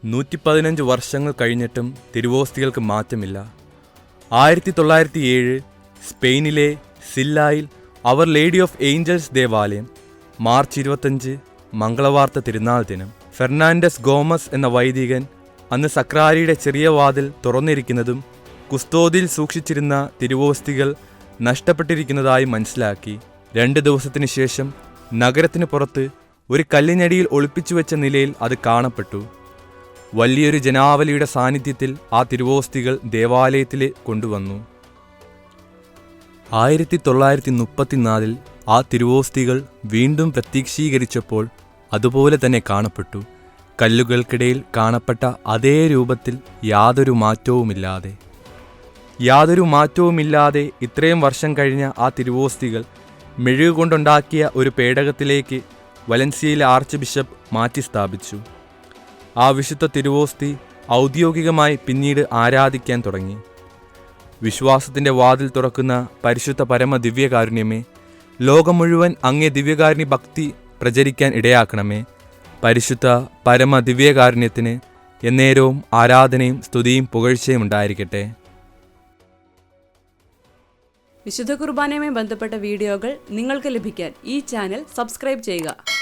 115 വർഷങ്ങൾ കഴിഞ്ഞിട്ടും തിരുവോസ്തികൾക്ക് മാറ്റമില്ല. 1907 സ്പെയിനിലെ സില്ലായിൽ അവർ ലേഡി ഓഫ് ഏഞ്ചൽസ് ദേവാലയം, മാർച്ച് 25 മംഗളവാർത്ത തിരുനാൾ ദിനം. ഫെർണാണ്ടസ് ഗോമസ് എന്ന വൈദികൻ അന്ന് സക്രാരിയുടെ ചെറിയ വാതിൽ തുറന്നിരിക്കുന്നതും കുസ്തോദിൽ സൂക്ഷിച്ചിരുന്ന തിരുവോസ്തികൾ നഷ്ടപ്പെട്ടിരിക്കുന്നതായി മനസ്സിലാക്കി. 2 ദിവസത്തിനു ശേഷം നഗരത്തിന് പുറത്ത് ഒരു കല്ലിനടിയിൽ ഒളിപ്പിച്ചുവെച്ച നിലയിൽ അത് കാണപ്പെട്ടു. വലിയൊരു ജനാവലിയുടെ സാന്നിധ്യത്തിൽ ആ തിരുവോസ്തികൾ ദേവാലയത്തിൽ കൊണ്ടുവന്നു. 1934 ആ തിരുവോസ്തികൾ വീണ്ടും പ്രത്യക്ഷീകരിച്ചപ്പോൾ അതുപോലെ തന്നെ കാണപ്പെട്ടു. കല്ലുകൾക്കിടയിൽ കാണപ്പെട്ട അതേ രൂപത്തിൽ യാതൊരു മാറ്റവുമില്ലാതെ ഇത്രയും വർഷം കഴിഞ്ഞ ആ തിരുവോസ്തികൾ മെഴുകുകൊണ്ടുണ്ടാക്കിയ ഒരു പേടകത്തിലേക്ക് വലൻസിയയിലെ ആർച്ച് ബിഷപ്പ് മാറ്റി സ്ഥാപിച്ചു. ആ വിശുദ്ധ തിരുവോസ്തി ഔദ്യോഗികമായി പിന്നീട് ആരാധിക്കാൻ തുടങ്ങി. വിശ്വാസത്തിൻ്റെ വാതിൽ തുറക്കുന്ന പരിശുദ്ധ പരമ ദിവ്യകാരുണ്യമേ, ലോകം മുഴുവൻ അങ്ങേ ദിവ്യകാരുണ്യ ഭക്തി പ്രചരിക്കാൻ ഇടയാക്കണമേ. പരിശുദ്ധ പരമ ദിവ്യകാരുണ്യത്തിന് എന്നേരവും ആരാധനയും സ്തുതിയും പുകഴ്ചയും ഉണ്ടായിരിക്കട്ടെ. വിശുദ്ധ കുർബാനയുമായി ബന്ധപ്പെട്ട വീഡിയോകൾ നിങ്ങൾക്ക് ലഭിക്കാൻ ഈ ചാനൽ സബ്സ്ക്രൈബ് ചെയ്യുക.